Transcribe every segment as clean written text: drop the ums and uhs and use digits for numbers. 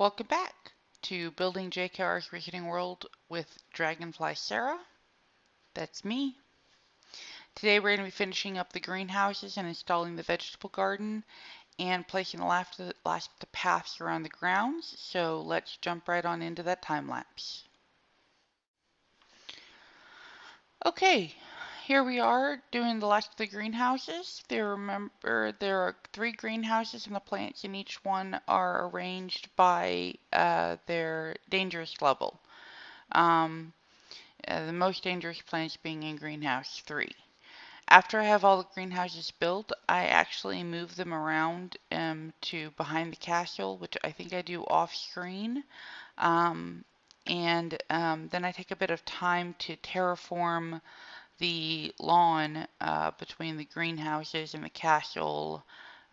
Welcome back to Building JKR's Creating World with DragonflySara. That's me. Today we're going to be finishing up the greenhouses and installing the vegetable garden and placing the last of the paths around the grounds. So let's jump right on into that time lapse. Okay, here we are doing the last of the greenhouses. There are 3 greenhouses and the plants in each one are arranged by their dangerous level. The most dangerous plants being in greenhouse 3. After I have all the greenhouses built, I actually move them around to behind the castle, which I think I do off screen. Then I take a bit of time to terraform the lawn between the greenhouses and the castle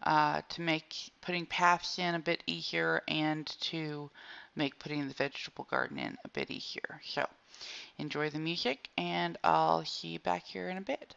to make putting paths in a bit easier and to make putting the vegetable garden in a bit easier. So enjoy the music and I'll see you back here in a bit.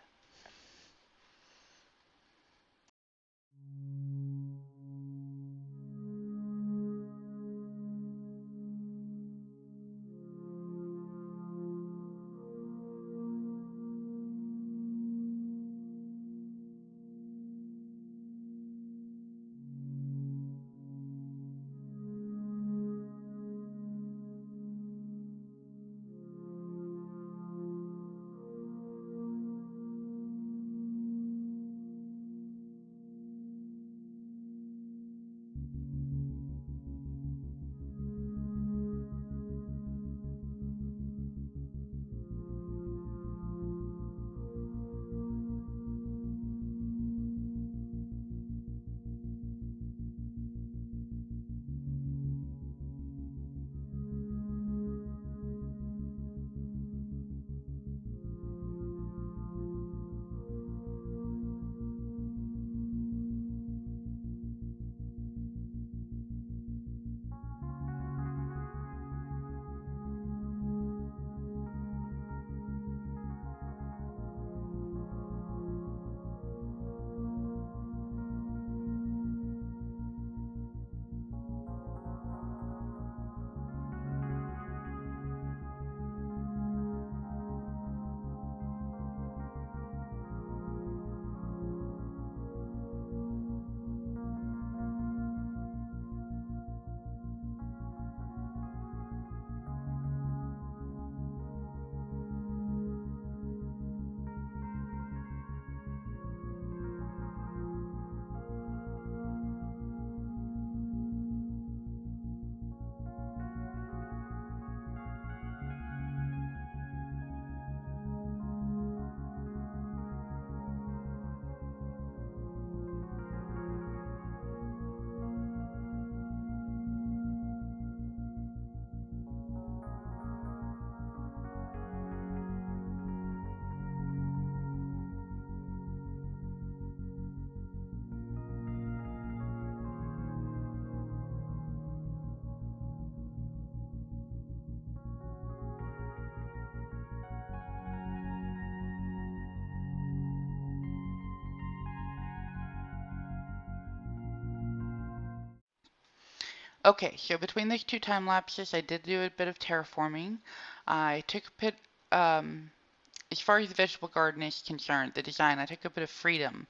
Okay, so between these 2 time lapses, I did do a bit of terraforming. I took a bit, as far as the vegetable garden is concerned, the design, I took a bit of freedom.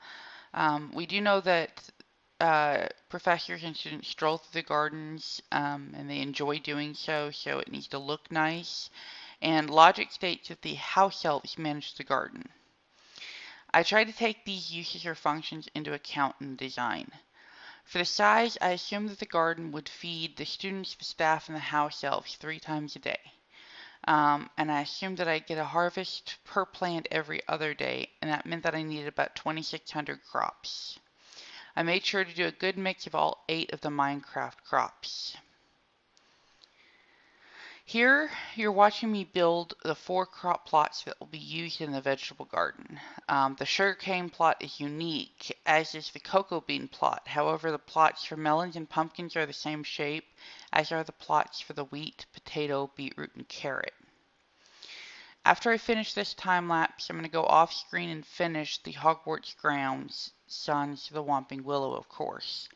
We do know that professors and students stroll through the gardens and they enjoy doing so, so it needs to look nice. And logic states that the house elves manage the garden. I try to take these uses or functions into account in the design. For the size, I assumed that the garden would feed the students, the staff, and the house elves 3 times a day. And I assumed that I'd get a harvest per plant every other day, and that meant that I needed about 2,600 crops. I made sure to do a good mix of all 8 of the Minecraft crops. Here, you're watching me build the 4 crop plots that will be used in the vegetable garden. The sugarcane plot is unique, as is the cocoa bean plot. However, the plots for melons and pumpkins are the same shape, as are the plots for the wheat, potato, beetroot, and carrot. After I finish this time lapse, I'm going to go off screen and finish the Hogwarts grounds, Sons of the Whomping Willow, of course.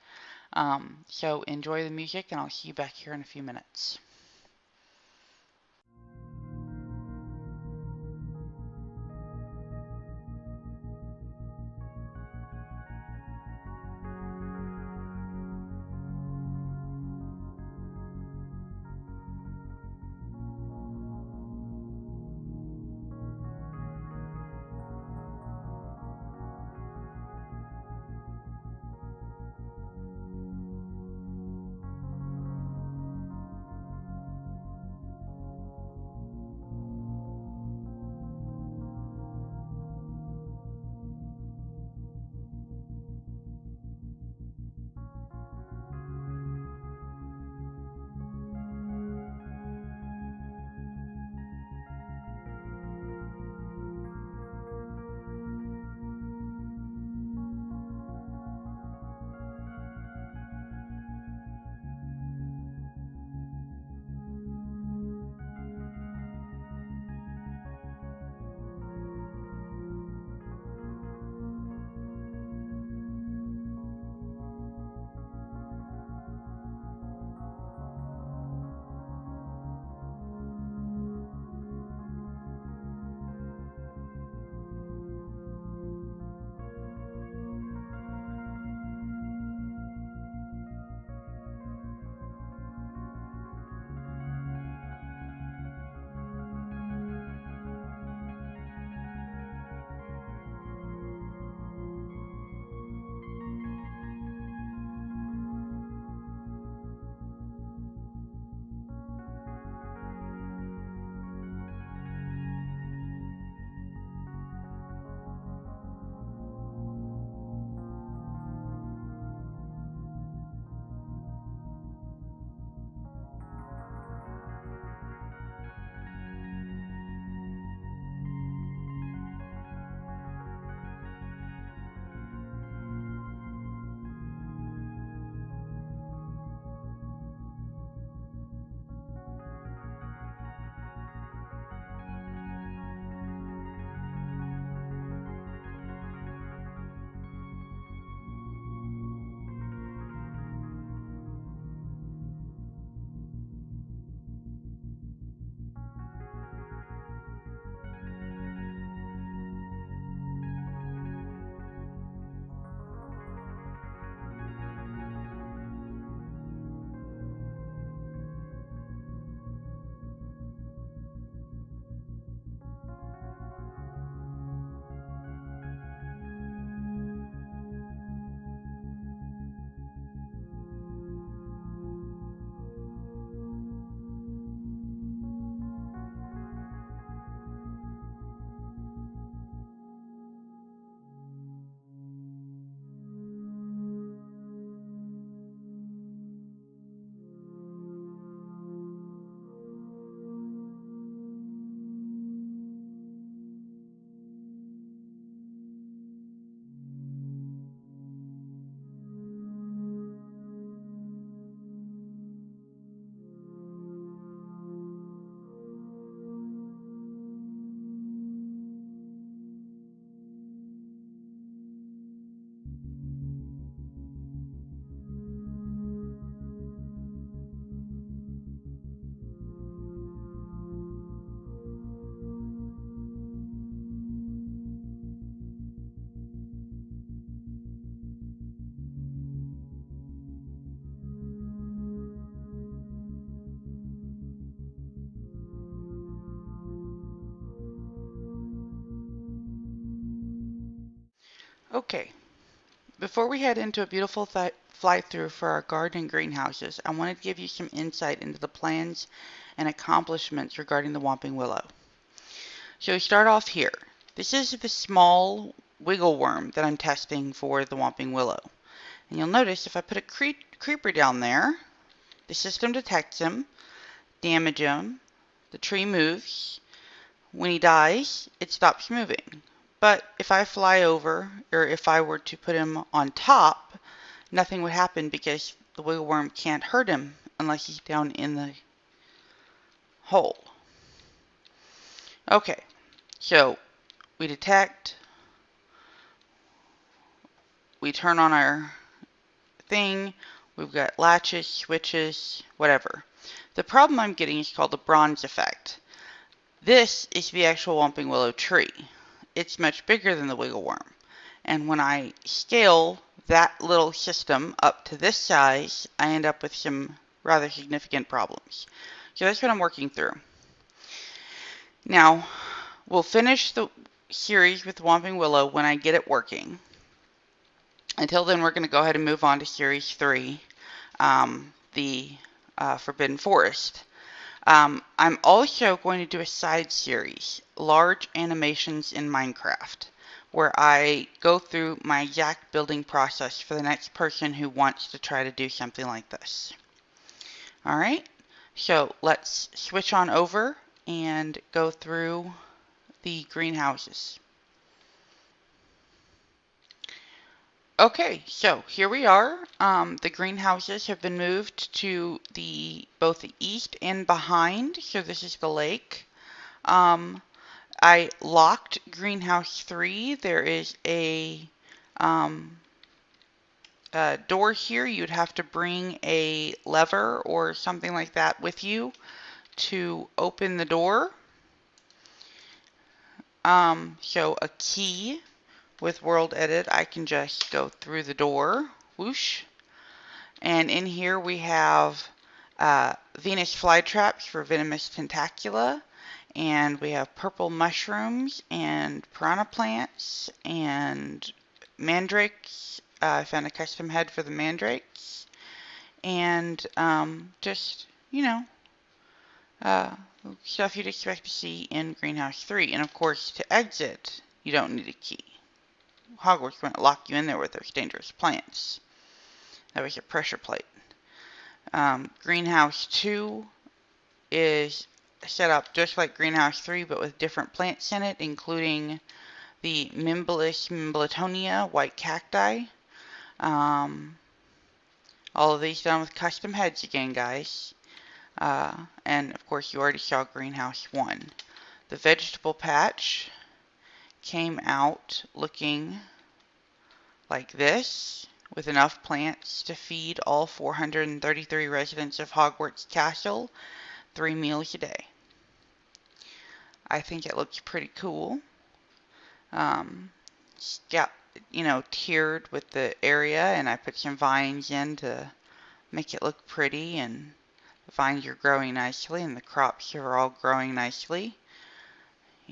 So enjoy the music, and I'll see you back here in a few minutes. Okay, before we head into a beautiful fly-through for our garden and greenhouses, I wanted to give you some insight into the plans and accomplishments regarding the Whomping Willow. So we start off here. This is the small wiggle worm that I'm testing for the Whomping Willow. And you'll notice if I put a creeper down there, the system detects him, damages him, the tree moves. When he dies, it stops moving. But if I fly over, or if I were to put him on top, nothing would happen because the wiggle worm can't hurt him unless he's down in the hole. Okay, so we detect, we turn on our thing, We've got latches, switches, whatever. The problem I'm getting is called the bronze effect. This is the actual Whomping Willow tree. It's much bigger than the wiggle worm. And when I scale that little system up to this size, I end up with some rather significant problems. So that's what I'm working through. Now, we'll finish the series with Whomping Willow when I get it working. Until then, we're going to go ahead and move on to Series 3, the Forbidden Forest. I'm also going to do a side series, Large Animations in Minecraft, where I go through my exact building process for the next person who wants to try to do something like this. Alright, so let's switch on over and go through the greenhouses. Okay, so here we are. The greenhouses have been moved to both the east and behind, so this is the lake. I locked greenhouse 3. There is a door here. You'd have to bring a lever or something like that with you to open the door. So a key. With World Edit, I can just go through the door, whoosh, and in here we have Venus flytraps for venomous tentacula, and we have purple mushrooms and piranha plants and mandrakes. I found a custom head for the mandrakes, and just, you know, stuff you'd expect to see in Greenhouse 3. And of course, to exit, you don't need a key. Hogwarts won't lock you in there with those dangerous plants. That was a pressure plate. Greenhouse 2 is set up just like Greenhouse 3, but with different plants in it, including the Mimbletonia white cacti. All of these done with custom heads again, guys. And of course, you already saw Greenhouse 1. The vegetable patch came out looking like this, with enough plants to feed all 433 residents of Hogwarts Castle 3 meals a day. I think it looks pretty cool. Got, you know, tiered with the area, and I put some vines in to make it look pretty, and the vines are growing nicely, and the crops are all growing nicely.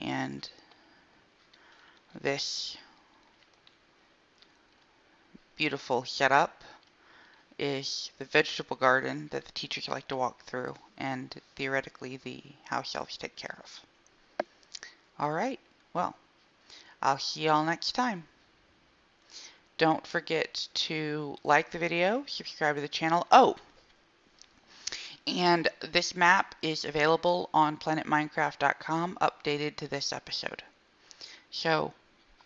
And this beautiful setup is the vegetable garden that the teachers like to walk through, and theoretically the house elves take care of. Alright, well, I'll see y'all next time. Don't forget to like the video, subscribe to the channel. Oh, and this map is available on planetminecraft.com, updated to this episode. So,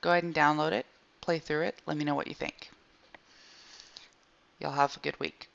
go ahead and download it, play through it, let me know what you think. Y'all have a good week.